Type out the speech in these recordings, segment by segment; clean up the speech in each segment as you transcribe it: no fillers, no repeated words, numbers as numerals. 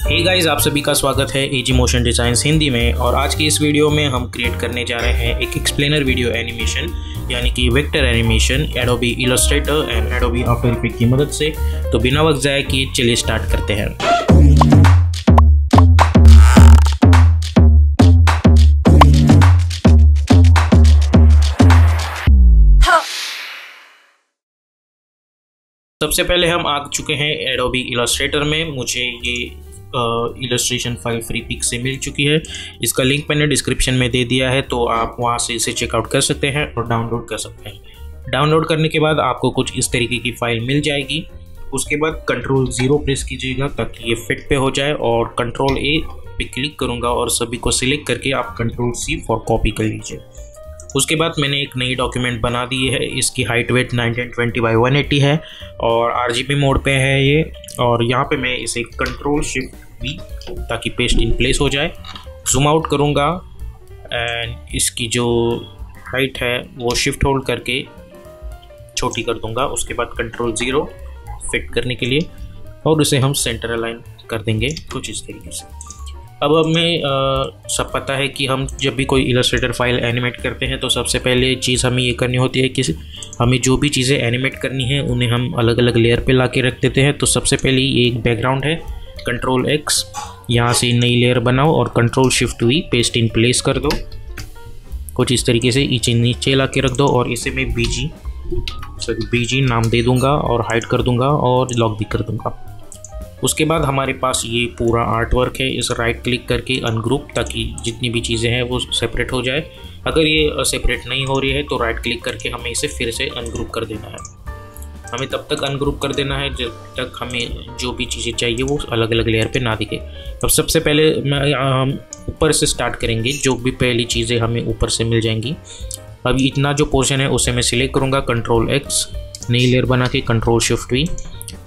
Hey guys, आप सभी का स्वागत है एजी मोशन डिज़ाइंस हिंदी में। और आज की इस वीडियो में हम क्रिएट करने जा रहे हैं एक एक्सप्लेनर वीडियो एनिमेशन यानी कि vector animation Adobe Illustrator and Adobe after effect की मदद से। तो बिना वक्त ज़ाया किए चलिए स्टार्ट करते हैं। सबसे पहले हम आ चुके हैं एडोबी इलस्ट्रेटर में। मुझे ये इलस्ट्रेशन फाइल फ्री पिक से मिल चुकी है। इसका लिंक मैंने डिस्क्रिप्शन में दे दिया है, तो आप वहाँ से इसे चेकआउट कर सकते हैं और डाउनलोड कर सकते हैं। डाउनलोड करने के बाद आपको कुछ इस तरीके की फ़ाइल मिल जाएगी। उसके बाद Ctrl+0 प्रेस कीजिएगा ताकि ये फिट पे हो जाए, और Ctrl+A पे क्लिक करूँगा और सभी को सिलेक्ट करके आप Ctrl+C फॉर कॉपी कर लीजिए। उसके बाद मैंने एक नई डॉक्यूमेंट बना दी है। इसकी हाइट वेट 1920x180 है और RGB मोड पे है ये। और यहाँ पे मैं इसे Ctrl+Shift+V ताकि पेस्ट इन प्लेस हो जाए जूम आउट करूँगा, एंड इसकी जो हाइट है वो शिफ्ट होल्ड करके छोटी कर दूँगा। उसके बाद Ctrl+0 फिट करने के लिए, और उसे हम सेंटर अलाइन कर देंगे कुछ इस तरीके से। अब हमें सब पता है कि हम जब भी कोई इलस्ट्रेटर फाइल एनिमेट करते हैं तो सबसे पहले चीज़ हमें ये करनी होती है कि हमें जो भी चीज़ें एनिमेट करनी है उन्हें हम अलग अलग लेयर पे ला के रख देते हैं। तो सबसे पहले ये एक बैकग्राउंड है, Ctrl+X, यहाँ से नई लेयर बनाओ और Ctrl+Shift+V पेस्ट इन प्लेस कर दो कुछ इस तरीके से। नीचे ला के रख दो और इसे मैं BG नाम दे दूँगा और हाइड कर दूँगा और लॉक भी कर दूँगा। उसके बाद हमारे पास ये पूरा आर्ट वर्क है। इस राइट क्लिक करके अनग्रुप, ताकि जितनी भी चीज़ें हैं वो सेपरेट हो जाए। अगर ये सेपरेट नहीं हो रही है तो राइट क्लिक करके हमें इसे फिर से अनग्रुप कर देना है। हमें तब तक अनग्रुप कर देना है जब तक हमें जो भी चीज़ें चाहिए वो अलग अलग लेयर पे ना दिखे। अब सबसे पहले हम ऊपर से स्टार्ट करेंगे। जो भी पहली चीज़ें हमें ऊपर से मिल जाएंगी। अभी इतना जो पोर्शन है उसे मैं सिलेक्ट करूँगा, Ctrl+X, नई लेयर बना के Ctrl+Shift+V।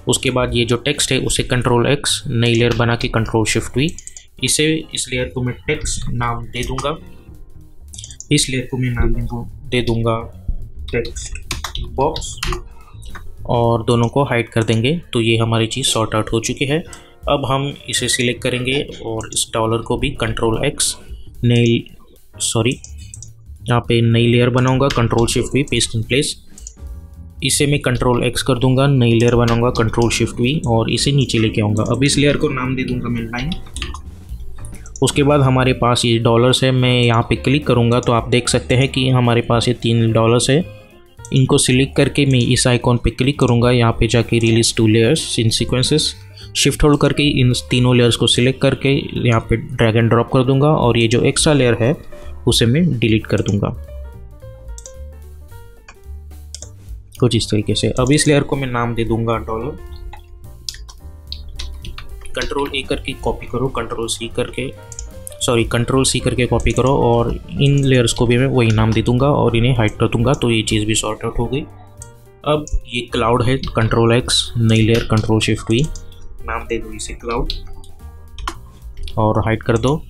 उसके बाद ये जो टेक्स्ट है उसे Ctrl+X, नई लेयर बना के Ctrl+Shift+V। इस लेयर को मैं टेक्स्ट नाम दे दूंगा। इस लेयर को मैं नाम दे दूंगा टेक्स्ट बॉक्स, और दोनों को हाइड कर देंगे। तो ये हमारी चीज़ सॉर्ट आउट हो चुकी है। अब हम इसे सिलेक्ट करेंगे और इस डॉलर को भी Ctrl+X, यहाँ पे नई लेयर बनाऊंगा, Ctrl+Shift+V पेस्ट इन प्लेस। इसे मैं Ctrl+X कर दूंगा, नई लेयर बनाऊंगा Ctrl+Shift+V और इसे नीचे लेके आऊँगा। अब इस लेयर को नाम दे दूंगा मैं लाइन। उसके बाद हमारे पास ये डॉलर्स है। मैं यहाँ पे क्लिक करूँगा तो आप देख सकते हैं कि हमारे पास ये 3 डॉलर्स है। इनको सिलेक्ट करके मैं इस आइकॉन पे क्लिक करूँगा। यहाँ पे जाके रिलीज 2 लेयर्स इन सीक्वेंसेस, शिफ्ट होल्ड करके इन तीनों लेयर्स को सिलेक्ट करके यहाँ पे ड्रैग एंड ड्रॉप कर दूँगा, और ये जो एक्स्ट्रा लेयर है उसे मैं डिलीट कर दूँगा कुछ इस तरीके से। अब इस लेयर को मैं नाम दे दूंगा डॉलर। Ctrl+A करके कॉपी करो, Ctrl+C करके कॉपी करो, और इन लेयर्स को भी मैं वही नाम दे दूंगा और इन्हें हाइड कर दूंगा। तो ये चीज़ भी सॉर्ट आउट हो गई। अब ये क्लाउड है, Ctrl+X, नई लेयर Ctrl+Shift+V, नाम दे दो इसे क्लाउड और हाइड कर दो।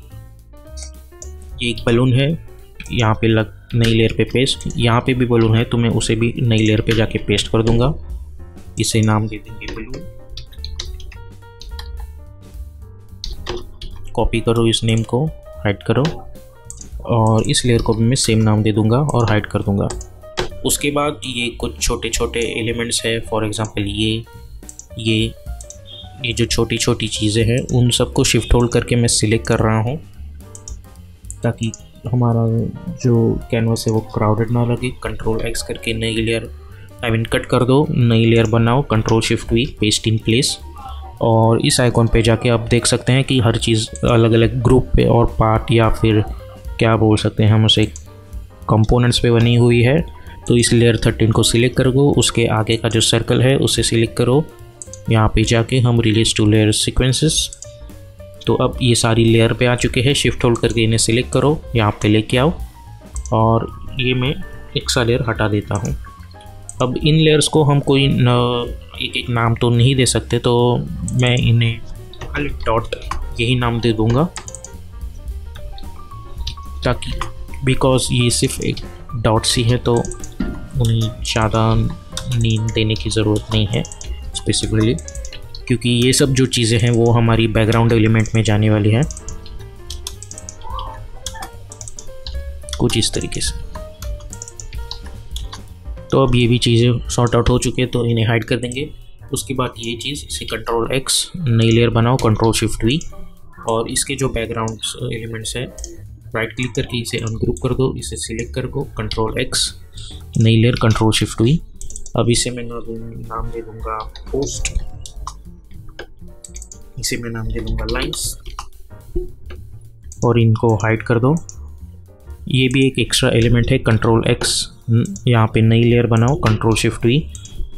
ये एक बलून है, यहाँ पे नई लेयर पे पेस्ट। यहाँ पे भी बलून है तो मैं उसे भी नई लेयर पे जाके पेस्ट कर दूंगा। इसे नाम दे देंगे बलून। कॉपी करो इस नेम को, हाइड करो, और इस लेयर को भी मैं सेम नाम दे दूंगा और हाइड कर दूंगा। उसके बाद ये कुछ छोटे छोटे एलिमेंट्स है। फॉर एग्जांपल ये जो छोटी छोटी चीज़ें हैं उन सबको शिफ्ट होल्ड करके मैं सिलेक्ट कर रहा हूँ ताकि हमारा जो कैनवास है वो क्राउडेड ना लगे। Ctrl+X करके नई लेयर कट कर दो, नई लेयर बनाओ, Ctrl+Shift+V पेस्ट इन प्लेस, और इस आइकॉन पे जाके आप देख सकते हैं कि हर चीज़ अलग अलग ग्रुप पे और पार्ट, या फिर क्या बोल सकते हैं हम उसे, कंपोनेंट्स पे बनी हुई है। तो इस लेयर 13 को सिलेक्ट करो, उसके आगे का जो सर्कल है उसे सिलेक्ट करो। यहाँ पे जाके हम रिलीज 2 लेयर सीक्वेंसेस। तो अब ये सारी लेयर पे आ चुके हैं। शिफ्ट होल्ड करके इन्हें सिलेक्ट करो, यहाँ पे लेके आओ, और ये मैं एक्स्ट्रा लेयर हटा देता हूँ। अब इन लेयर्स को हम कोई एक नाम तो नहीं दे सकते, तो मैं इन्हें खाली डॉट यही नाम दे दूँगा, ताकि बिकॉज ये सिर्फ एक डॉट्स ही है तो उन्हें ज़्यादा नीम देने की ज़रूरत नहीं है स्पेसिफिकली। क्योंकि ये सब जो चीज़ें हैं वो हमारी बैकग्राउंड एलिमेंट में जाने वाली हैं, कुछ इस तरीके से। तो अब ये भी चीज़ें सॉर्ट आउट हो चुके हैं, तो इन्हें हाइड कर देंगे। उसके बाद ये चीज़, इसे कंट्रोल एक्स, नई लेयर बनाओ, कंट्रोल शिफ्ट वी, और इसके जो बैकग्राउंड एलिमेंट्स है राइट क्लिक करके इसे अनग्रुप कर दो, इसे सिलेक्ट कर दो, कंट्रोल एक्स, नई लेयर, कंट्रोल शिफ्ट वी। अब इसे मैं नाम दे दूंगा पोस्ट, इसे मैं नाम दे दूंगा लाइन्स, और इनको हाइड कर दो। ये भी एक एक्स्ट्रा एलिमेंट है, कंट्रोल एक्स, यहाँ पे नई लेयर बनाओ, कंट्रोल शिफ्ट वी,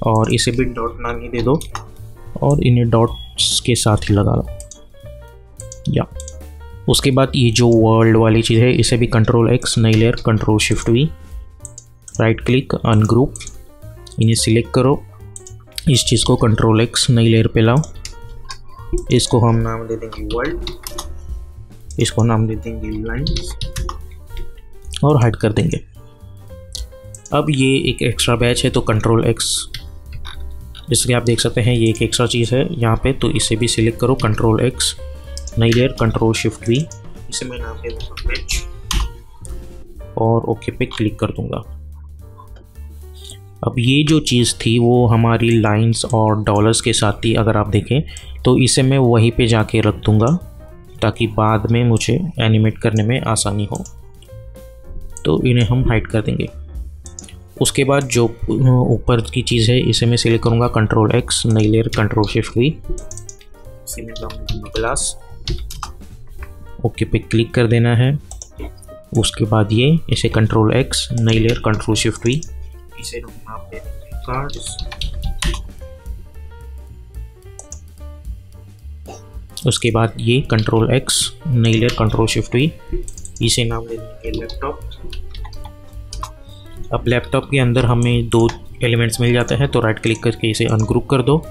और इसे भी डॉट नाम ही दे दो, और इन्हें डॉट्स के साथ ही लगा लो या। उसके बाद ये जो वर्ल्ड वाली चीज़ है इसे भी कंट्रोल एक्स, नई layer, control shift we, right click, ungroup, इन्हें सिलेक्ट करो, इस चीज़ को कंट्रोल एक्स, नई लेयर पे लाओ, इसको हम नाम दे देंगे वर्ल्ड, इसको नाम दे देंगे लाइन्स, और हाइड कर देंगे। अब ये एक एक्स्ट्रा बैच है, तो कंट्रोल एक्स, इसलिए आप देख सकते हैं ये एक एक्स्ट्रा चीज़ है यहाँ पे, तो इसे भी सिलेक्ट करो, कंट्रोल एक्स, नई लेयर, कंट्रोल शिफ्ट वी, इसे मैं नाम दे दूँगा बैच, और ओके पे क्लिक कर दूँगा। अब ये जो चीज़ थी वो हमारी लाइंस और डॉलर्स के साथ थी, अगर आप देखें तो इसे मैं वहीं पे जाके रख दूँगा ताकि बाद में मुझे एनिमेट करने में आसानी हो। तो इन्हें हम हाइड कर देंगे। उसके बाद जो ऊपर की चीज़ है इसे मैं सिलेक्ट करूँगा, कंट्रोल एक्स, नई लेयर, कंट्रोल शिफ्ट वी, इसे मैं नाम दूँगा ग्लास, ओके पे क्लिक कर देना है। उसके बाद ये इसे कंट्रोल एक्स, नई लेयर, कंट्रोल शिफ्ट वी, इसे नाम दे देंगे कार्ड्स। उसके बाद ये कंट्रोल एक्स, नई लेयर, कंट्रोल शिफ्ट वी, इसे नाम दे देंगे लैपटॉप। अब लैपटॉप के अंदर हमें दो एलिमेंट्स मिल जाते हैं, तो राइट क्लिक करके इसे अनग्रुप कर दो,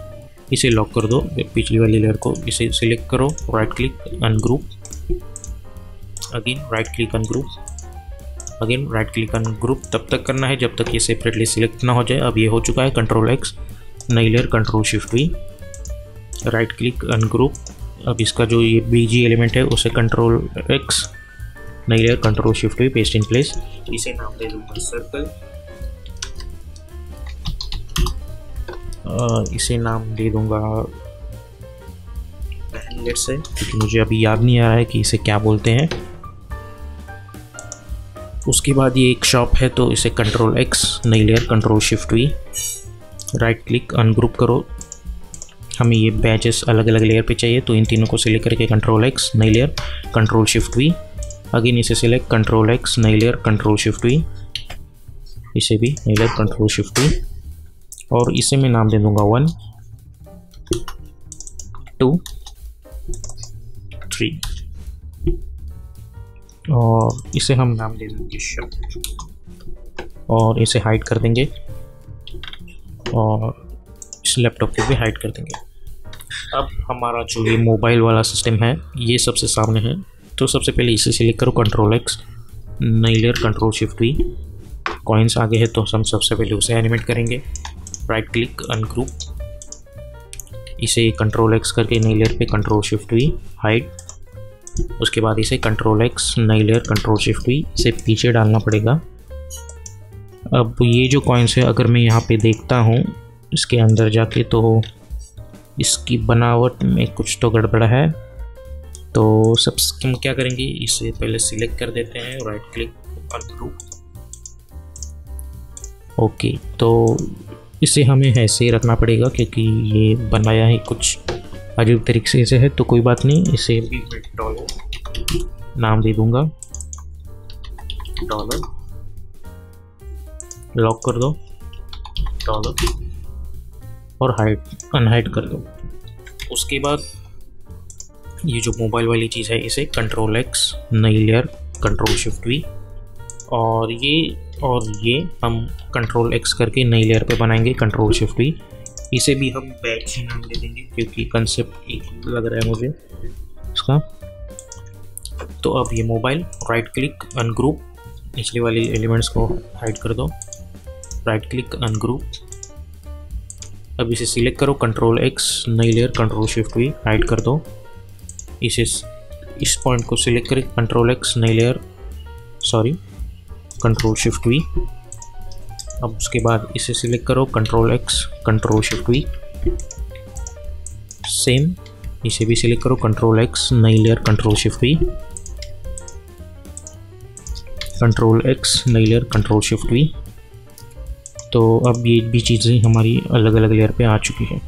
इसे लॉक कर दो, पिछली वाली लेयर को इसे सिलेक्ट करो, right click, ungroup, again right click, ungroup, again right click, ungroup, तब तक करना है जब तक ये सेपरेटली सिलेक्ट ना हो जाए। अब ये हो चुका है, कंट्रोल एक्स, नई layer, control shift we, right click, ungroup. अब इसका जो ये बीजी एलिमेंट है उसे कंट्रोल एक्स, नई layer, control shift we, paste in place, इसे नाम दे दूंगा सर्कल, इसे नाम दे दूंगा लेट्स से, क्योंकि मुझे अभी याद नहीं आ रहा है कि इसे क्या बोलते हैं। उसके बाद ये एक शॉप है, तो इसे कंट्रोल एक्स, नई layer, control shift we, right click, ungroup करो। हमें ये बैचेस अलग अलग लेयर पे चाहिए, तो इन तीनों को सिलेक्ट करके कंट्रोल एक्स, नई layer, control shift we, again इसे सिलेक्ट, कंट्रोल एक्स, नई लेयर, कंट्रोल शिफ्ट वी, इसे भी नई लेयर, कंट्रोल शिफ्ट वी, और इसे मैं नाम दे दूंगा 1 2 3, और इसे हम नाम दे देंगे शॉप, और इसे हाइड कर देंगे, और इस लैपटॉप को भी हाइड कर देंगे। अब हमारा जो ये मोबाइल वाला सिस्टम है ये सबसे सामने है, तो सबसे पहले इसे सिलेक्ट करो, कंट्रोल एक्स, नई layer, control shift we, coins आगे है तो हम सबसे पहले उसे एनिमेट करेंगे, राइट क्लिक, अनग्रुप, इसे कंट्रोल एक्स करके नई लेयर पे कंट्रोल शिफ्ट वी, हाइड। उसके बाद इसे कंट्रोल एक्स, नई लेयर, कंट्रोल शिफ्ट वी, इसे पीछे डालना पड़ेगा। अब ये जो कॉइन्स है अगर मैं यहाँ पे देखता हूँ इसके अंदर जाके, तो इसकी बनावट में कुछ तो गड़बड़ है, तो सब हम क्या करेंगे, इसे पहले सिलेक्ट कर देते हैं, राइट क्लिक, अनग्रुप, ओके। तो इसे हमें ऐसे ही रखना पड़ेगा क्योंकि ये बनाया ही कुछ अजीब तरीके से है, तो कोई बात नहीं, इसे भी मैं डॉलर नाम दे दूंगा, डॉलर, लॉक कर दो, डॉलर, और हाइड, अनहाइड कर दो। उसके बाद ये जो मोबाइल वाली चीज़ है इसे कंट्रोल एक्स, नई लेयर, कंट्रोल शिफ्ट वी, और ये हम कंट्रोल एक्स करके नई लेयर पे बनाएंगे, कंट्रोल शिफ्ट वी, इसे भी हम बैच ही नाम दे देंगे क्योंकि कंसेप्ट एक लग रहा है मुझे इसका। तो अब ये मोबाइल, राइट क्लिक, अनग्रुप, पिछले वाली एलिमेंट्स को हाइड कर दो, राइट क्लिक, अनग्रुप, अब इसे सिलेक्ट करो, कंट्रोल एक्स, नई layer, control shift we, hide कर दो। इस पॉइंट को सिलेक्ट करें, कंट्रोल एक्स, नई layer, sorry control shift we. अब उसके बाद इसे सिलेक्ट करो, control x, control shift we, same इसे भी सिलेक्ट करो, कंट्रोल एक्स, नई layer, control shift we, control x, नई लेयर, कंट्रोल शिफ्ट वी। तो अब ये भी चीज़ें हमारी अलग अलग लेयर पे आ चुकी है।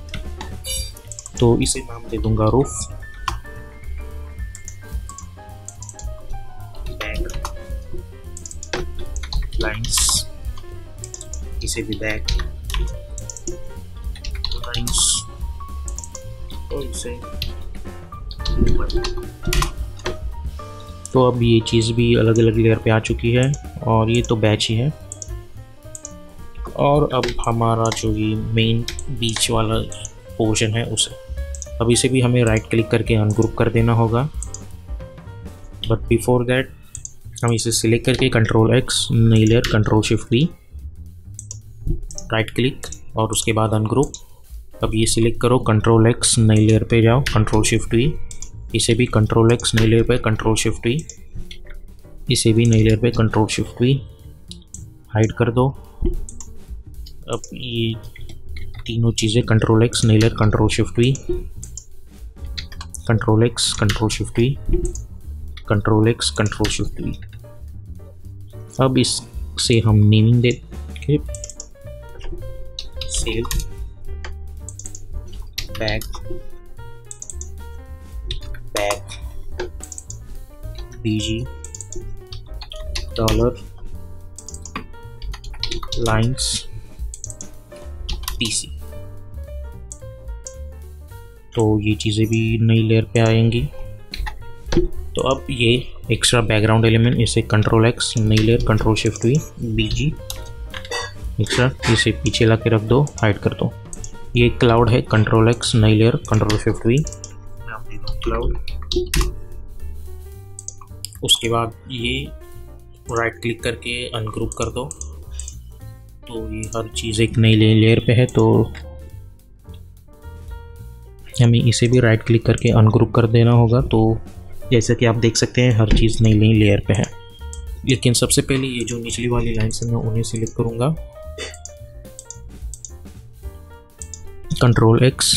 तो इसे नाम दे दूंगा रूफ, बैक, लाइंस, इसे भी बैक, लाइंस, और इसे। तो अब ये चीज़ भी अलग अलग लेयर पे आ चुकी है और ये तो बैच ही है। और अब हमारा जो ये मेन बीच वाला पोर्शन है उसे, अब इसे भी हमें राइट क्लिक करके अनग्रुप कर देना होगा। बट बिफोर दैट हम इसे सिलेक्ट करके कंट्रोल एक्स, नई layer, control shift we, right click और उसके बाद अनग्रुप। अब ये सिलेक्ट करो, कंट्रोल एक्स, नई लेयर पे जाओ, कंट्रोल शिफ्ट वी, इसे भी कंट्रोल एक्स, नई लेयर पे, कंट्रोल शिफ्ट वी, इसे भी नई लेयर पे, कंट्रोल शिफ्ट वी, हाइड कर दो। अब ये तीनों चीज़ें कंट्रोल एक्स, नई layer, control shift we, control x, control shift we, control x, control shift we. अब इससे हम नेमिंग दे के सेल, बैक, बैक, बीजी, डॉलर, लाइंस, पीसी। तो ये चीज़ें भी नई लेयर पे आएंगी। तो अब ये एक्स्ट्रा बैकग्राउंड एलिमेंट, इसे कंट्रोल एक्स, नई layer, control shift we, busy, extra, इसे पीछे ला के रख दो, हाइड कर दो। ये क्लाउड है, कंट्रोल एक्स, नई layer, control shift we, cloud. उसके बाद ये राइट क्लिक करके अनग्रुप कर दो। तो ये हर चीज़ एक नई लेयर पे है, तो हमें इसे भी राइट क्लिक करके अनग्रुप कर देना होगा। तो जैसे कि आप देख सकते हैं हर चीज़ नई नई लेयर पे है। लेकिन सबसे पहले ये जो निचली वाली लाइन्स है मैं उन्हें सिलेक्ट करूँगा, कंट्रोल एक्स,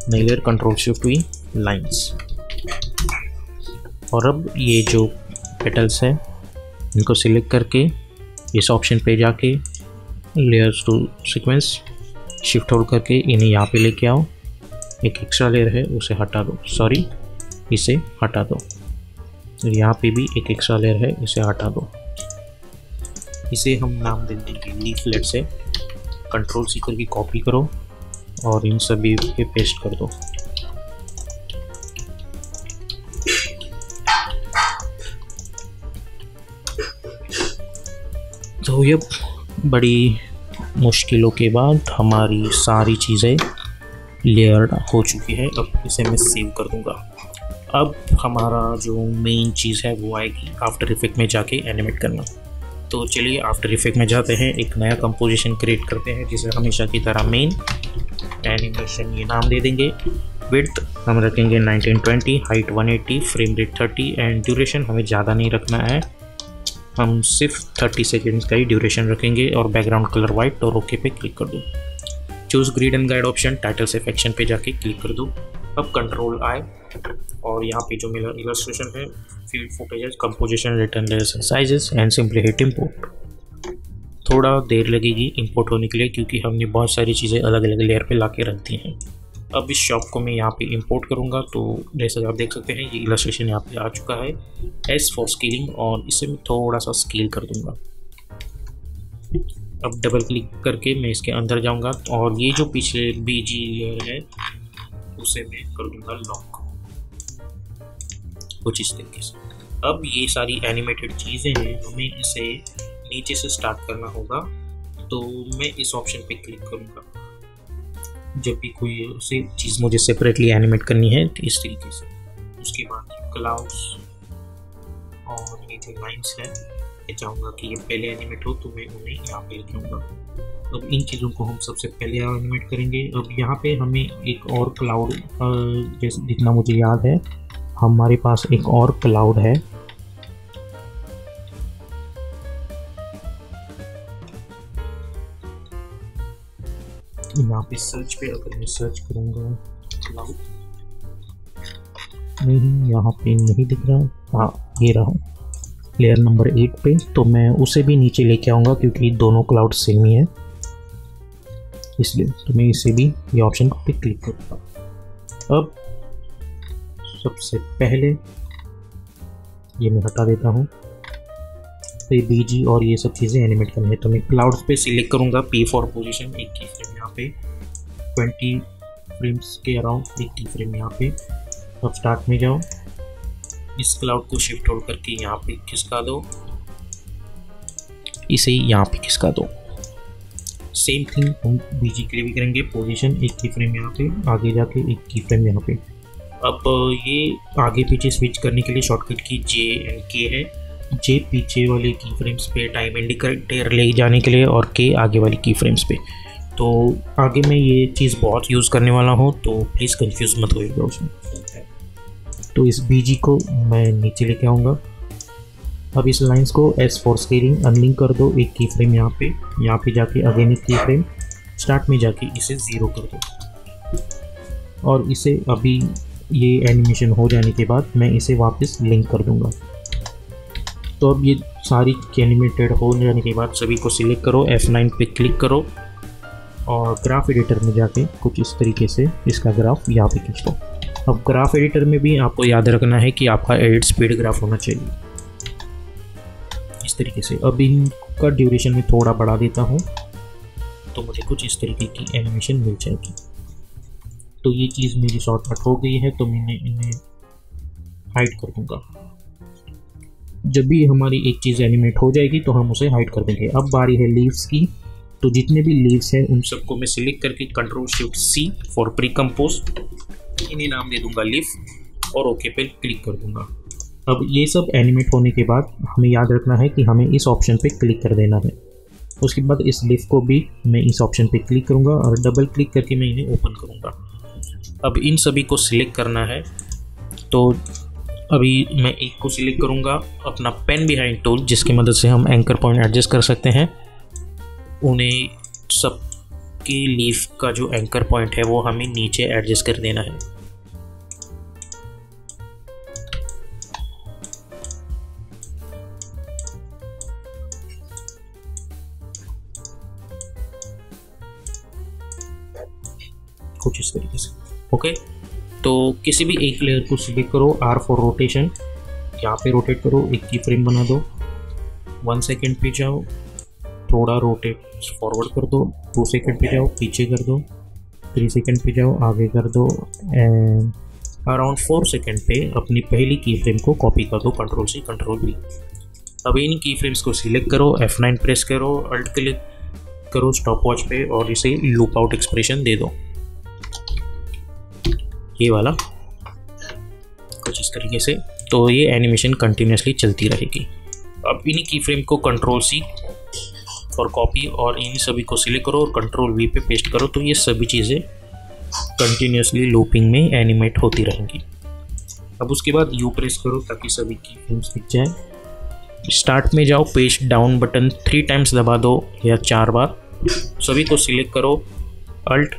नई layer, control shift we, lines. और अब ये जो पेटल्स है इनको सिलेक्ट करके इस ऑप्शन पे जाके layers to sequence shift hold करके इन्हें यहाँ पे लेके आओ। एक एक्स्ट्रा लेयर है उसे हटा दो, सॉरी इसे हटा दो। यहाँ पे भी एक एक्स्ट्रा लेयर है, इसे हटा दो। इसे हम नाम दे देंगे लीफलेट से। कंट्रोल सी करके कॉपी करो और इन सभी पे पेस्ट कर दो। तो ये बड़ी मुश्किलों के बाद हमारी सारी चीज़ें लेयर्ड हो चुकी है। अब इसे मैं सेव कर दूंगा। अब हमारा जो मेन चीज़ है वो आएगी आफ्टर इफेक्ट में जाके एनिमेट करना। तो चलिए आफ्टर इफेक्ट में जाते हैं, एक नया कंपोजिशन क्रिएट करते हैं जिसे हमेशा की तरह मेन एनिमेशन ये नाम दे देंगे। विड्थ हम रखेंगे 1920, height 180, frame rate 30 and duration हमें ज़्यादा नहीं रखना है, हम सिर्फ 30 सेकेंड्स का ही ड्यूरेशन रखेंगे। और बैकग्राउंड कलर वाइट और ओके पे क्लिक कर दो। Choose grid and guide option, title से सेक्शन पे जाके क्लिक कर दो। अब कंट्रोल आई और यहाँ पे जो मेरा इलस्ट्रेशन है, field footages, composition, return layers and sizes and simply hit import. थोड़ा देर लगेगी इंपोर्ट होने के लिए क्योंकि हमने बहुत सारी चीज़ें अलग अलग लेयर पे ला के रख दी हैं। अब इस शॉप को मैं यहाँ पे इंपोर्ट करूँगा। तो जैसा आप देख सकते हैं ये इलस्ट्रेशन यहाँ पे आ चुका है। एस फॉर स्केलिंग और इसे मैं थोड़ा सा स्केल कर दूँगा। अब डबल क्लिक करके मैं इसके अंदर जाऊँगा और ये जो पीछे बीजी लेयर है उसे मैं कर दूँगा लॉक, कुछ इस तरीके से। अब ये सारी एनिमेटेड चीज़ें हैं, हमें इसे नीचे से स्टार्ट करना होगा। तो मैं इस ऑप्शन पे क्लिक करूँगा जब भी कोई उसे चीज़ मुझे सेपरेटली एनिमेट करनी है तो इस तरीके से। उसके बाद क्लाउड्स और ये जो लाइन्स है मैं चाहूँगा कि ये पहले एनिमेट हो, तो मैं उन्हें यहाँ पे लेके आऊँगा। अब इन चीज़ों को हम सबसे पहले एनिमेट करेंगे। अब यहाँ पे हमें एक और क्लाउड, जैसे जितना मुझे याद है हमारे पास एक और क्लाउड है। यहाँ पे सर्च पे अगर मैं सर्च करूँगा क्लाउड, नहीं यहाँ पे नहीं दिख रहा। हाँ ये रहा लेयर नंबर 8 पे, तो मैं उसे भी नीचे लेके आऊँगा क्योंकि दोनों क्लाउड सेम ही है, इसलिए तो मैं इसे भी ये ऑप्शन पे क्लिक करूँगा। अब सबसे पहले ये मैं हटा देता हूँ, तो ये बीजी और ये सब चीज़ें एनिमेट करनी है। तो मैं क्लाउड पे सिलेक्ट करूँगा P फॉर पोजीशन, एक की फ्रेम यहाँ पे 20 फ्रेम्स के अराउंड, एक की फ्रेम यहाँ पे। अब स्टार्ट में जाओ, इस क्लाउड को शिफ्ट होल्ड करके यहाँ पे खिसका दो, इसे यहाँ पे खिसका दो। सेम थिंग हम बीजी के लिए भी करेंगे, पोजीशन एक की फ्रेम यहाँ पे, आगे जाके एक की फ्रेम यहाँ पे। अब ये आगे पीछे स्विच करने के लिए शॉर्टकट की J एंड K है। J पीछे वाले की फ्रेम्स पे टाइम इंडिकेटर ले जाने के लिए और K आगे वाली की फ्रेम्स पे। तो आगे मैं ये चीज़ बहुत यूज़ करने वाला हूँ, तो प्लीज़ कंफ्यूज मत होइएगा उसमें। तो इस बीजी को मैं नीचे लेके आऊँगा। अब इस लाइंस को S फॉर स्केलिंग अनलिंक कर दो, एक की फ्रेम यहाँ पे जाके अगेन एक की फ्रेम, स्टार्ट में जाके इसे 0 कर दो। और इसे अभी ये एनिमेशन हो जाने के बाद मैं इसे वापस लिंक कर दूंगा। तो अब ये सारी एनिमेटेड हो जाने के बाद सभी को सिलेक्ट करो, F9 पे क्लिक करो और ग्राफ एडिटर में जाके कुछ इस तरीके से इसका ग्राफ यहाँ पे खींच दो। अब ग्राफ एडिटर में भी आपको याद रखना है कि आपका एडिट स्पीड ग्राफ होना चाहिए इस तरीके से। अब इनका ड्यूरेशन में थोड़ा बढ़ा देता हूँ, तो मुझे कुछ इस तरीके की एनिमेशन मिल जाएगी। तो ये चीज़ मेरी शॉर्टकट हो गई है, तो मैंने इन्हें हाइड कर दूंगा। जब भी हमारी एक चीज़ एनिमेट हो जाएगी तो हम उसे हाइड कर देंगे। अब बारी है लीव्स की, तो जितने भी लीव्स हैं उन सबको मैं सिलेक्ट करके Ctrl+Shift+C फॉर प्री कंपोज, इन्हें नाम दे दूंगा लीफ और ओके पे क्लिक कर दूंगा। अब ये सब एनिमेट होने के बाद हमें याद रखना है कि हमें इस ऑप्शन पे क्लिक कर देना है। उसके बाद इस लीफ को भी मैं इस ऑप्शन पे क्लिक करूँगा और डबल क्लिक करके मैं इन्हें ओपन करूँगा। अब इन सभी को सिलेक्ट करना है, तो अभी मैं एक को सिलेक्ट करूँगा, अपना पेन बिहाइंड टूल जिसकी मदद से हम एंकर पॉइंट एडजस्ट कर सकते हैं। उन्हें सब की लीफ का जो एंकर पॉइंट है वो हमें नीचे एडजस्ट कर देना है। कुछ इस तरीके से। ओके, तो किसी भी एक लेयर को सिलेक्ट करो, R फॉर रोटेशन, यहाँ पे रोटेट करो, एक की फ्रेम बना दो, 1 सेकेंड पे जाओ, थोड़ा रोटेट फॉरवर्ड कर दो, 2 सेकेंड पे जाओ, पीछे कर दो, 3 सेकेंड पे जाओ, आगे कर दो, एंड अराउंड 4 सेकेंड पे अपनी पहली की फ्रेम को कॉपी कर दो Ctrl+C Ctrl+V। अब इन की फ्रेम्स को सिलेक्ट करो, F9 प्रेस करो, अल्ट क्लिक करो स्टॉप वॉच पे और इसे लूप आउट एक्सप्रेशन दे दो, ये वाला कुछ इस तरीके से। तो ये एनिमेशन कंटिन्यूसली चलती रहेगी। अब इन्हीं की फ्रेम को Ctrl+C फॉर कॉपी और इन सभी को सिलेक्ट करो और Ctrl+V पे पेस्ट करो, तो ये सभी चीज़ें कंटिन्यूसली लूपिंग में एनिमेट होती रहेंगी। अब उसके बाद U प्रेस करो ताकि सभी की फ्रेम्स दिख जाए। स्टार्ट में जाओ, पेस्ट डाउन बटन 3 टाइम्स दबा दो या 4 बार, सभी को सिलेक्ट करो, alt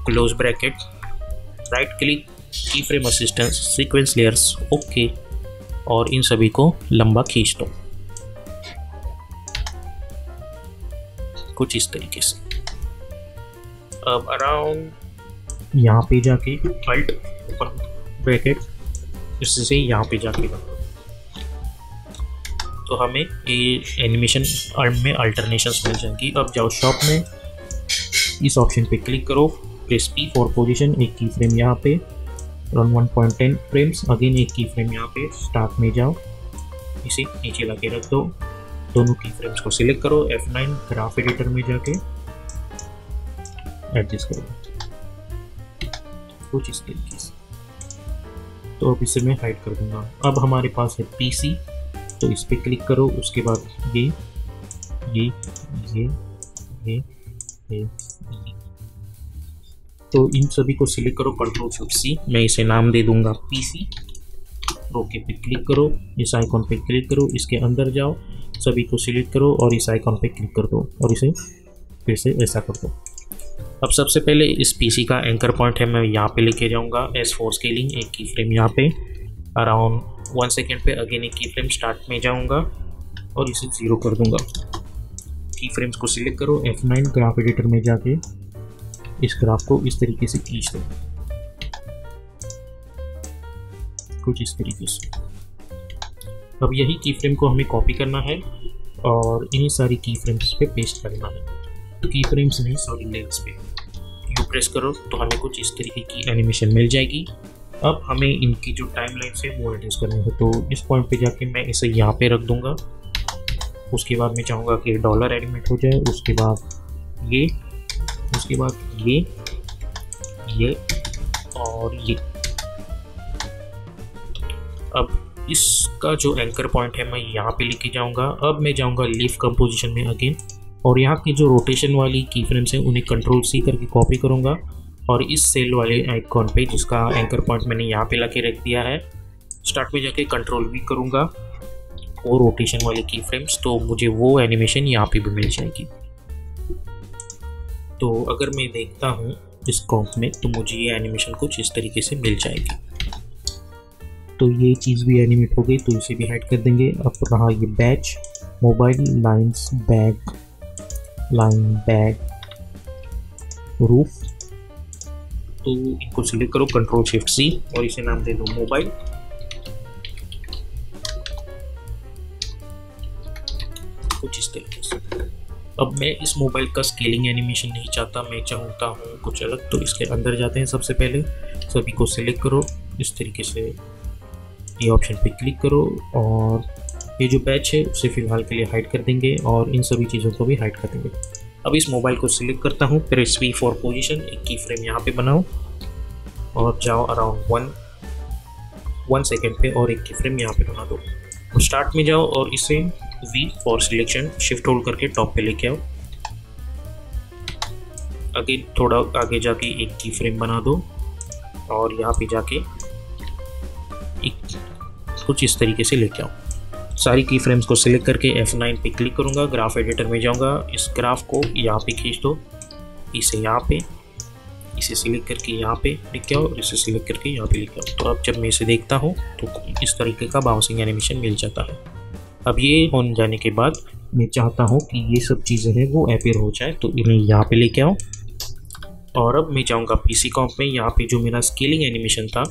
close bracket, right click, key frame assistance, sequence layers, okay, और इन सभी को लंबा खींच दो कुछ इस तरीके से। अब अराउंड यहाँ पे जाके अल्ट ओपन ब्रैकेट, इससे यहाँ पे जाके तो हमें ये एनिमेशन में अल्टरनेशंस मिल जाएंगी। अब जाओ शॉप में, इस ऑप्शन पे क्लिक करो, प्रेस P फॉर पोजीशन, एक की फ्रेम यहाँ पे, रन 1.10 फ्रेम्स, अगेन एक की फ्रेम यहाँ पे, स्टार्ट में जाओ, इसे नीचे लाके रख दो, दोनों की फ्रेम्स को सिलेक्ट करो, F9 ग्राफ एडिटर में जाके एडजस्ट करो कुछ इस तरीके से। तो अब इसे मैं हाइड कर दूंगा। अब हमारे पास है PC, तो इस पर क्लिक करो। उसके बाद ये ये ये ये ये तो इन सभी को सिलेक्ट करो, Ctrl+C। मैं इसे नाम दे दूंगा PC। ओके पे क्लिक करो, इस आइकॉन पे क्लिक करो, इसके अंदर जाओ, सभी को सिलेक्ट करो और इस आइकॉन पे क्लिक कर दो और इसे फिर से ऐसा कर दो। अब सबसे पहले इस PC का एंकर पॉइंट है, मैं यहाँ पे लेके जाऊँगा S4 स्केलिंग, एक की फ्रेम यहाँ पे अराउंड 1 सेकेंड पे। अगेन एक की फ्रेम स्टार्ट में जाऊँगा और इसे 0 कर दूँगा। की फ्रेम्स को सिलेक्ट करो, F9 ग्राफ एडिटर में जाके इस ग्राफ को इस तरीके से खींच दो, कुछ इस तरीके से। अब यही की फ्रेम को हमें कॉपी करना है और इन्हीं सारी की फ्रेम्स पे पेस्ट करना है। तो की फ्रेम्स नहीं, सॉरी, लेयर्स पे यू प्रेस करो तो हमें कुछ इस तरीके की एनिमेशन मिल जाएगी। अब हमें इनकी जो टाइम लाइन है वो एडजस्ट करनी है, तो इस पॉइंट पे जाके मैं इसे यहाँ पे रख दूंगा। उसके बाद मैं चाहूँगा कि डॉलर एनिमेट हो जाए, उसके बाद ये, उसके बाद ये और ये। अब इसका जो एंकर पॉइंट है मैं यहाँ पे लेके जाऊँगा। अब मैं जाऊँगा लीफ कंपोजिशन में अगेन, और यहाँ की जो रोटेशन वाली की फ्रेम्स हैं उन्हें Ctrl+C करके कॉपी करूँगा और इस सेल वाले आइकॉन पे जिसका एंकर पॉइंट मैंने यहाँ पे ला के रख दिया है, स्टार्ट में जाके Ctrl+V करूँगा और रोटेशन वाली की फ्रेम्स, तो मुझे वो एनिमेशन यहाँ पे भी मिल जाएगी। तो अगर मैं देखता हूँ इस कॉम्प में तो मुझे ये एनिमेशन कुछ इस तरीके से मिल जाएगी। तो ये चीज़ भी एनिमेट हो गई, तो इसे भी हाइड कर देंगे। अब रहा ये batch, mobile, lines, bag, line, bag, roof, तो इनको सिलेक्ट करो Ctrl+Shift+C और इसे नाम दे दो मोबाइल। कुछ इस तरीके से। अब मैं इस मोबाइल का स्केलिंग एनिमेशन नहीं चाहता, मैं चाहता हूँ कुछ अलग। तो इसके अंदर जाते हैं, सबसे पहले सभी को सिलेक्ट करो, इस तरीके से ये ऑप्शन पे क्लिक करो और ये जो बैच है उसे फिलहाल के लिए हाइड कर देंगे और इन सभी चीज़ों को भी हाइड कर देंगे। अब इस मोबाइल को सिलेक्ट करता हूँ, प्रेस V फॉर पोजीशन, एक की फ्रेम यहाँ पे बनाओ और जाओ अराउंड 1 सेकेंड पे और एक की फ्रेम यहाँ पे बना दो। तो स्टार्ट में जाओ और इसे V for selection, shift hold करके टॉप पे लेके आओ। अगेन थोड़ा आगे जाके एक की फ्रेम बना दो और यहाँ पे जाके कुछ इस तरीके से लेके आओ। सारी की फ्रेम्स को सिलेक्ट करके F9 पे क्लिक करूँगा, ग्राफ एडिटर में जाऊँगा, इस ग्राफ को यहाँ पे खींच दो, इसे यहाँ पे, इसे सिलेक्ट करके यहाँ पे लेके आओ और इसे सिलेक्ट करके यहाँ पे लेके आओ। तो अब जब मैं इसे देखता हूँ तो इस तरीके का बाउंसिंग एनिमेशन मिल जाता है। अब ये हो जाने के बाद मैं चाहता हूँ कि ये सब चीज़ें हैं वो अपीयर हो जाए, तो इन्हें यहाँ पे लेके आओ। और अब मैं जाऊँगा PC कॉम्प में, यहाँ पे जो मेरा स्केलिंग एनिमेशन था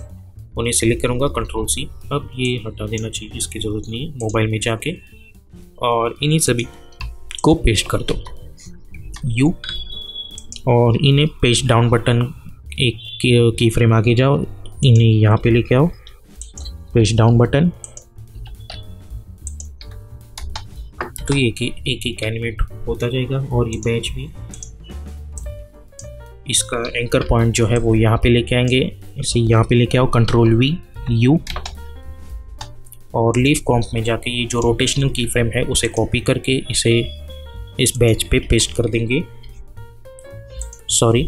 उन्हें सिलेक्ट करूँगा Ctrl+C। अब ये हटा देना चाहिए, इसकी ज़रूरत नहीं है। मोबाइल में जाके और इन्हीं सभी को पेस्ट कर दो U और इन्हें पेस्ट डाउन बटन, एक की फ्रेम आगे जाओ, इन्हें यहाँ पे लेके आओ, पेस्ट डाउन बटन, तो ये एक एनिमेट होता जाएगा। और ये बैच भी, इसका एंकर पॉइंट जो है वो यहाँ पे लेके आएंगे, इसे यहाँ पे लेके आओ Ctrl+V U और लीफ कॉम्प में जाके ये जो रोटेशनल की फ्रेम है उसे कॉपी करके इसे इस बैच पे पेस्ट कर देंगे। सॉरी,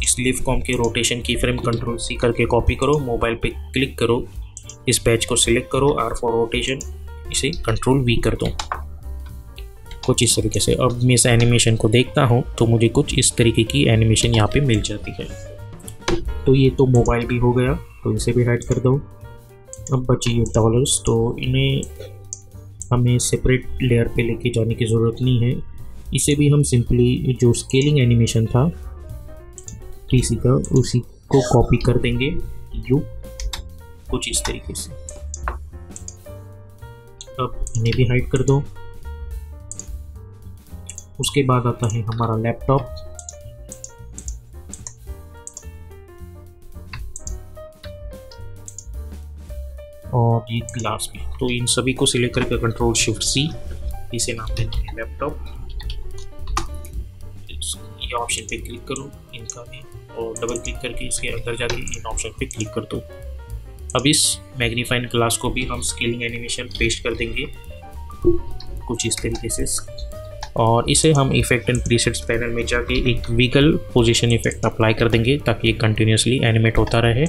इस लीफ कॉम्प के रोटेशन की फ्रेम Ctrl+C करके कॉपी करो, मोबाइल पे क्लिक करो, इस बैच को सिलेक्ट करो, R फॉर रोटेशन, इसे Ctrl+V कर दो कुछ इस तरीके से। अब मैं इस एनिमेशन को देखता हूँ तो मुझे कुछ इस तरीके की एनिमेशन यहाँ पे मिल जाती है। तो ये तो मोबाइल भी हो गया, तो इसे भी हाइड कर दो। अब बची ये डॉलर्स, तो इन्हें हमें सेपरेट लेयर पे लेके जाने की ज़रूरत नहीं है। इसे भी हम सिंपली जो स्केलिंग एनिमेशन था PC का उसी को कॉपी कर देंगे U कुछ इस तरीके से। अब इन्हें भी हाइड कर दो। उसके बाद आता है हमारा लैपटॉप, और ये ग्लास भी। तो इन सभी को सिलेक्ट करके Ctrl+Shift+C, इसे नाम देते हैं लैपटॉप। ये ऑप्शन पे क्लिक करो इनका भी और डबल क्लिक करके इसके अंदर जाके इन ऑप्शन पे क्लिक कर दो। अब इस मैग्नीफाइंग ग्लास को भी हम स्केलिंग एनिमेशन पेस्ट कर देंगे कुछ इस तरीके से, और इसे हम इफेक्ट एंड प्रीसेट्स पैनल में जाके एक विगल पोजीशन इफेक्ट अप्लाई कर देंगे ताकि ये कंटिन्यूसली एनिमेट होता रहे।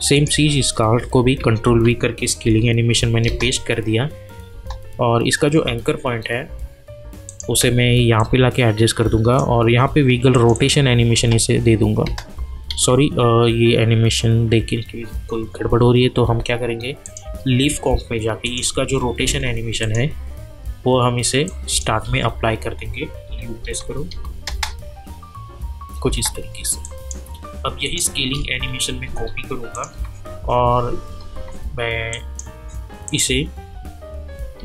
सेम चीज़ इस कार्ड को भी कंट्रोल वी करके स्केलिंग एनिमेशन मैंने पेस्ट कर दिया, और इसका जो एंकर पॉइंट है उसे मैं यहाँ पे लाके एडजस्ट कर दूंगा और यहाँ पे विगल रोटेशन एनिमेशन इसे दे दूंगा। सॉरी, ये एनिमेशन देख के कोई गड़बड़ हो रही है, तो हम क्या करेंगे, लीफ कॉम्प में जाके इसका जो रोटेशन एनिमेशन है वो हम इसे स्टार्ट में अप्लाई कर देंगे। यू प्रेस करो कुछ इस तरीके से। अब यही स्केलिंग एनिमेशन में कॉपी करूँगा और मैं इसे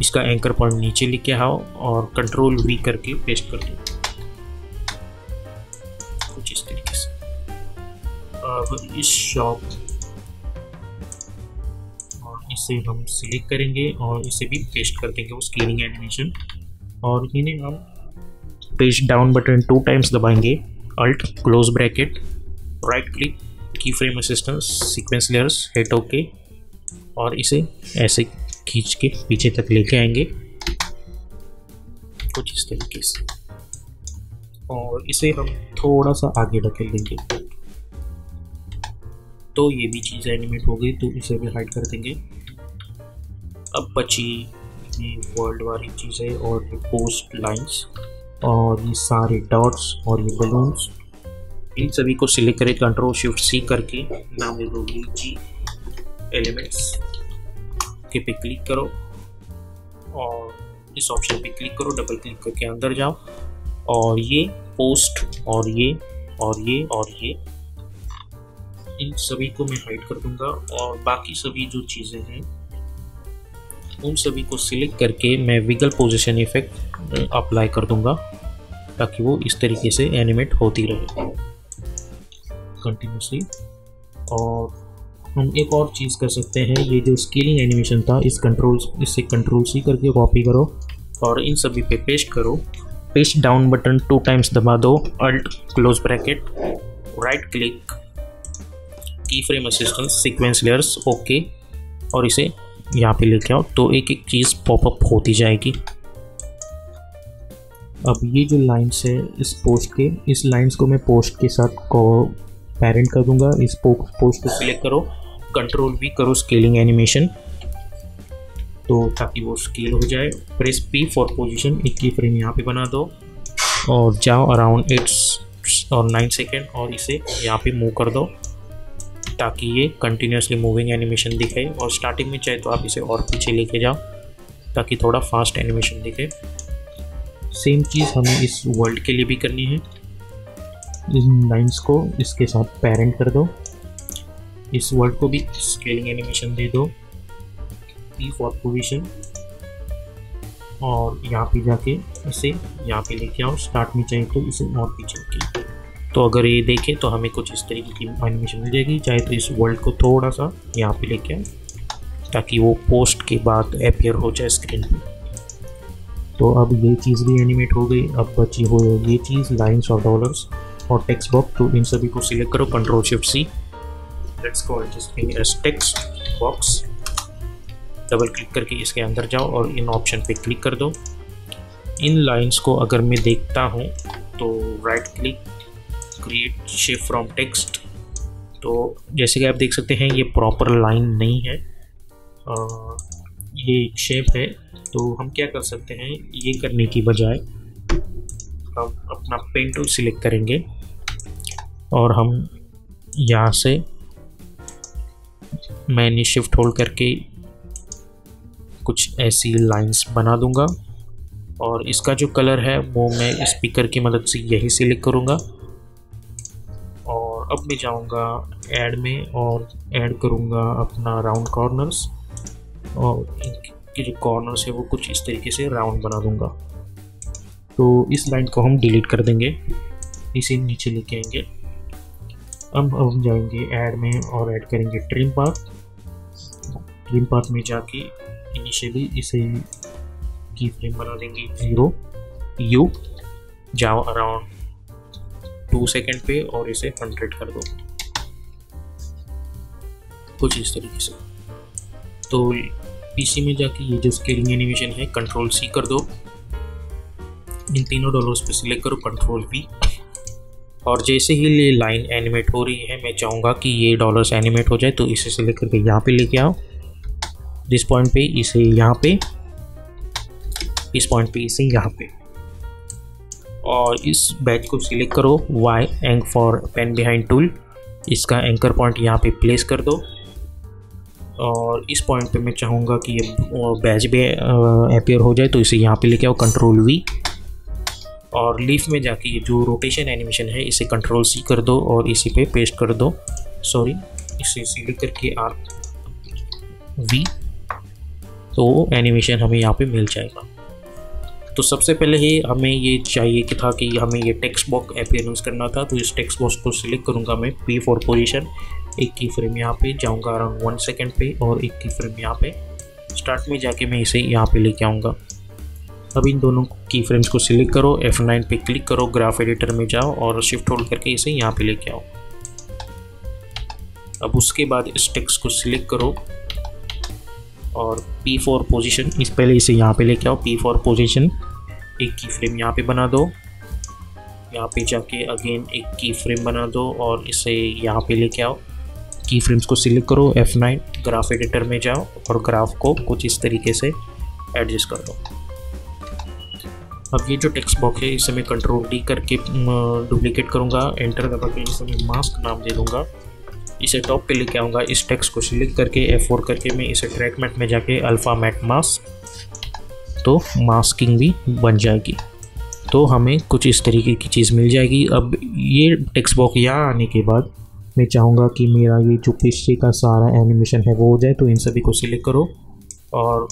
इसका एंकर पॉइंट नीचे लेके आओ और कंट्रोल वी करके पेस्ट कर दूँ कुछ इस तरीके से। अब इस शॉप और इसे हम सिलेक्ट करेंगे और इसे भी पेस्ट कर देंगे वो स्केलिंग एनिमेशन, और इन्हें हम पेस्ट डाउन बटन 2 टाइम्स दबाएंगे, alt close bracket, right click, key frame assistance, sequence layers, hit okay, और इसे ऐसे खींच के पीछे तक लेके आएंगे कुछ इस तरीके से, और इसे हम थोड़ा सा आगे ढकेल देंगे तो ये भी चीज़ एनिमेट हो गई, तो इसे भी हाइड कर देंगे। अब बची ये वर्ल्ड वाली चीज़ें और ये पोस्ट लाइंस और ये सारे डॉट्स और ये बलून्स, इन सभी को सिलेक्ट करें, कंट्रोल शिफ्ट सी करके नाम दे दो जी एलिमेंट्स के पे क्लिक करो और इस ऑप्शन पे क्लिक करो, डबल क्लिक करके अंदर जाओ, और ये पोस्ट और ये और ये और ये इन सभी को मैं हाइड कर दूंगा, और बाकी सभी जो चीज़ें हैं उन सभी को सिलेक्ट करके मैं विगल पोजीशन इफेक्ट अप्लाई कर दूंगा ताकि वो इस तरीके से एनिमेट होती रहे कंटिन्यूसली। और हम एक और चीज़ कर सकते हैं, ये जो स्केलिंग एनिमेशन था इससे कंट्रोल सी करके कॉपी करो और इन सभी पे पेस्ट करो, पेस्ट डाउन बटन 2 टाइम्स दबा दो, alt close bracket, right click, key frame assistance, sequence layers, okay, और इसे यहाँ पे लेके आओ तो एक एक चीज़ पॉपअप होती जाएगी। अब ये जो लाइन्स है इस पोस्ट के, इस लाइन्स को मैं पोस्ट के साथ को पेरेंट कर दूंगा। इस पोस्ट को सिलेक्ट करो, कंट्रोल वी करो स्केलिंग एनिमेशन तो ताकि वो स्केल हो जाए, प्रेस पी फॉर पोजीशन, एक की फ्रेम यहाँ पे बना दो और जाओ अराउंड 8 और 9 सेकेंड और इसे यहाँ पे मूव कर दो ताकि ये कंटिन्यूसली मूविंग एनिमेशन दिखे, और स्टार्टिंग में चाहे तो आप इसे और पीछे लेके जाओ ताकि थोड़ा फास्ट एनिमेशन दिखे। सेम चीज़ हमें इस वर्ल्ड के लिए भी करनी है, इन लाइंस को इसके साथ पेरेंट कर दो, इस वर्ड को भी स्केलिंग एनिमेशन दे दो, पी फॉर पोजीशन, और यहाँ पे जाके इसे यहाँ पे लेके आओ, स्टार्ट में चाहिए तो इसे और पीछे की, तो अगर ये देखें तो हमें कुछ इस तरीके की एनिमेशन मिल जाएगी। चाहे तो इस वर्ल्ड को थोड़ा सा यहाँ पे लेके आए ताकि वो पोस्ट के बाद अपीयर हो जाए स्क्रीन पे। तो अब ये चीज़ भी एनिमेट हो गई। अब बची हो ये चीज़ लाइन्स और डॉलर्स और टेक्स्ट बॉक्स, तो इन सभी को सिलेक्ट करो, control shift C, let's call this thing as text box, double click करके इसके अंदर जाओ और इन ऑप्शन पे क्लिक कर दो। इन लाइन्स को अगर मैं देखता हूँ तो right click, create shape from text, तो जैसे कि आप देख सकते हैं ये प्रॉपर लाइन नहीं है, ये एक शेप है। तो हम क्या कर सकते हैं, ये करने की बजाय हम अपना पेन टूल सिलेक्ट करेंगे और हम यहाँ से मैंने शिफ्ट होल्ड करके कुछ ऐसी लाइंस बना दूंगा, और इसका जो कलर है वो मैं स्पीकर की मदद से यही सिलेक्ट करूँगा। और अब मैं जाऊँगा ऐड में और ऐड करूँगा अपना राउंड कॉर्नर्स, और इनके जो कॉर्नर्स है वो कुछ इस तरीके से राउंड बना दूँगा। तो इस लाइन को हम डिलीट कर देंगे, इसे नीचे लेके आएंगे। अब हम जाएंगे ऐड में और ऐड करेंगे ट्रिम पाथ। ट्रिम पाथ में जाके इनिशियली इसे की फ्रेम बना देंगे 0, यू जाओ अराउंड 2 सेकेंड पे और इसे 100 कर दो। कुछ इस तरीके से। तो पीसी में जाके ये जो स्केलिंग एनिमेशन है कंट्रोल सी कर दो, इन तीनों डॉलर्स पे सिलेक्ट करो, कंट्रोल वी, और जैसे ही ये लाइन एनिमेट हो रही है मैं चाहूँगा कि ये डॉलर्स एनिमेट हो जाए, तो इसे सिलेक्ट करके यहाँ पे लेके आओ, दिस पॉइंट पे इसे यहाँ पे, इस पॉइंट पे इसे यहाँ पे, और इस बैच को सिलेक्ट करो, वाई एंक फॉर पेन बिहाइंड टूल, इसका एंकर पॉइंट यहाँ पे प्लेस कर दो, और इस पॉइंट पे मैं चाहूँगा कि ये बैच भी अपीयर हो जाए, तो इसे यहाँ पे लेके आओ, कंट्रोल वी, और लीफ में जाके ये जो रोटेशन एनिमेशन है इसे कंट्रोल सी कर दो और इसी पे पेस्ट कर दो, सॉरी इसे सिलेक्ट करके आर वी, तो एनिमेशन हमें यहाँ पे मिल जाएगा। तो सबसे पहले ही हमें ये चाहिए कि था कि हमें ये टेक्स्ट बॉक्स अपीयरेंस करना था, तो इस टेक्स्ट बॉक्स को सिलेक्ट करूँगा मैं, P4 पोजीशन, एक की फ्रेम यहाँ पे जाऊँगा अराउंड 1 सेकेंड पे, और एक की फ्रेम यहाँ पे स्टार्ट में जाके मैं इसे यहाँ पे लेके आऊँगा। अब इन दोनों की फ्रेम्स को सिलेक्ट करो, F9 पे क्लिक करो, ग्राफ एडिटर में जाओ और शिफ्ट होल्ड करके इसे यहाँ पे लेके आओ। अब उसके बाद इस टेक्स्ट को सिलेक्ट करो और P4 पोजीशन, इस पहले इसे यहाँ पे लेके आओ, P4 पोजीशन, एक की फ्रेम यहाँ पे बना दो, यहाँ पे जाके अगेन एक की फ्रेम बना दो और इसे यहाँ पे लेके आओ, की फ्रेम्स को सिलेक्ट करो, F9, ग्राफ एडिटर में जाओ और ग्राफ को कुछ इस तरीके से एडजस्ट कर दो। अब ये जो टेक्स्ट बॉक्स है इसे मैं कंट्रोल डी करके डुप्लीकेट करूँगा, एंटर दबा के इसे मैं मास्क नाम दे दूँगा, इसे टॉप पे लेके आऊँगा, इस टेक्स्ट को सिलेक्ट करके F4 करके मैं इसे ट्रैक मैट में जाके अल्फ़ा मैट मास्क, तो मास्किंग भी बन जाएगी, तो हमें कुछ इस तरीके की चीज़ मिल जाएगी। अब ये टेक्स्ट बॉक्स यहाँ आने के बाद मैं चाहूँगा कि मेरा ये जो पीछे का सारा एनिमेशन है वो हो जाए, तो इन सभी को सिलेक्ट करो और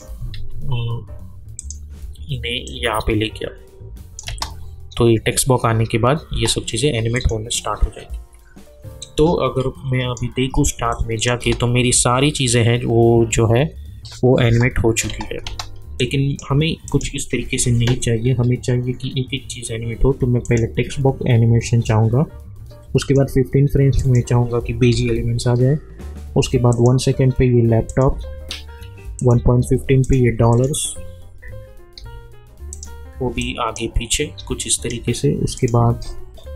इन्हें यहाँ पे लेके आओ, तो ये टेक्स्ट बॉक्स आने के बाद ये सब चीज़ें एनिमेट होने स्टार्ट हो जाएगी। तो अगर मैं अभी देखूँ स्टार्ट में जाके तो मेरी सारी चीज़ें हैं वो जो है वो एनिमेट हो चुकी है, लेकिन हमें कुछ इस तरीके से नहीं चाहिए, हमें चाहिए कि एक एक चीज़ एनिमेट हो। तो मैं पहले टेक्स्ट बॉक्स एनिमेशन चाहूँगा, उसके बाद 15 फ्रेम्स में चाहूँगा कि बेजी एलिमेंट्स आ जाए, उसके बाद 1 सेकेंड पे ये लैपटॉप, 1.15 पे ये डॉलर्स, वो भी आगे पीछे कुछ इस तरीके से। उसके बाद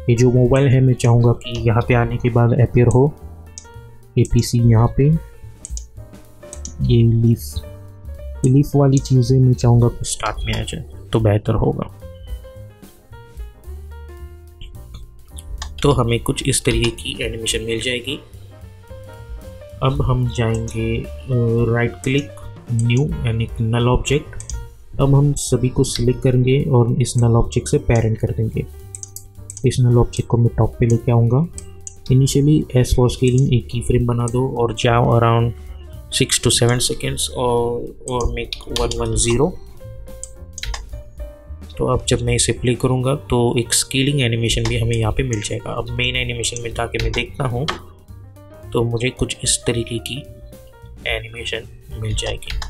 ये जो मोबाइल है मैं चाहूँगा कि यहाँ पे आने के बाद अपीयर हो, ये पीसी यहाँ पे, ये लीफ वाली चीज़ें मैं चाहूँगा कि स्टार्ट में आ जाए तो बेहतर होगा। तो हमें कुछ इस तरीके की एनिमेशन मिल जाएगी। अब हम जाएंगे राइट क्लिक, न्यू यानी नल ऑब्जेक्ट। अब हम सभी को सिलेक्ट करेंगे और इस नल ऑब्जेक्ट से पेरेंट कर देंगे। इस नल ऑब्जेक्ट को मैं टॉप पे लेके आऊँगा। इनिशियली एस फॉर स्केलिंग एक की फ्रेम बना दो और जाओ अराउंड 6 to 7 सेकेंड्स और मेक 110। तो अब जब मैं इसे प्ले करूँगा तो एक स्केलिंग एनिमेशन भी हमें यहाँ पे मिल जाएगा। अब मेन एनिमेशन में जाके मैं देखता हूँ तो मुझे कुछ इस तरीके की एनिमेशन मिल जाएगी।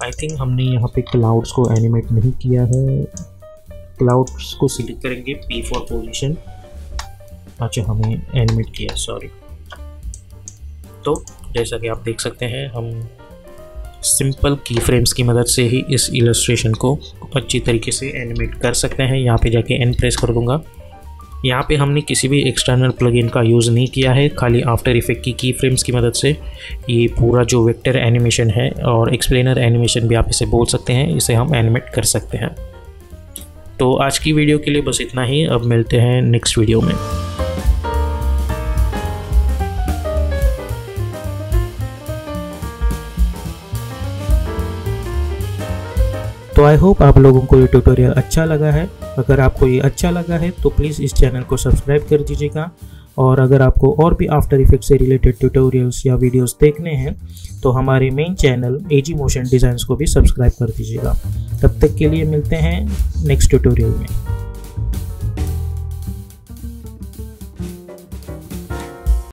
आई थिंक हमने यहाँ पे क्लाउड्स को एनिमेट नहीं किया है। क्लाउड्स को सिलेक्ट करेंगे P4 पोजीशन। अच्छा, हमें एनिमेट किया, सॉरी। तो जैसा कि आप देख सकते हैं हम सिंपल की फ्रेम्स की मदद से ही इस इलस्ट्रेशन को अच्छी तरीके से एनिमेट कर सकते हैं। यहाँ पे जाके एन प्रेस कर दूंगा। यहाँ पे हमने किसी भी एक्सटर्नल प्लगइन का यूज़ नहीं किया है, खाली आफ्टर इफेक्ट की फ्रेम्स की मदद से ये पूरा जो वेक्टर एनिमेशन है और एक्सप्लेनर एनिमेशन भी आप इसे बोल सकते हैं, इसे हम एनिमेट कर सकते हैं। तो आज की वीडियो के लिए बस इतना ही। अब मिलते हैं नेक्स्ट वीडियो में। तो आई होप आप लोगों को ये ट्यूटोरियल अच्छा लगा है। अगर आपको ये अच्छा लगा है तो प्लीज़ इस चैनल को सब्सक्राइब कर दीजिएगा, और अगर आपको और भी आफ्टर इफेक्ट्स से रिलेटेड ट्यूटोरियल्स या वीडियोस देखने हैं तो हमारे मेन चैनल एजी मोशन डिज़ाइंस को भी सब्सक्राइब कर दीजिएगा। तब तक के लिए मिलते हैं नेक्स्ट ट्यूटोरियल में।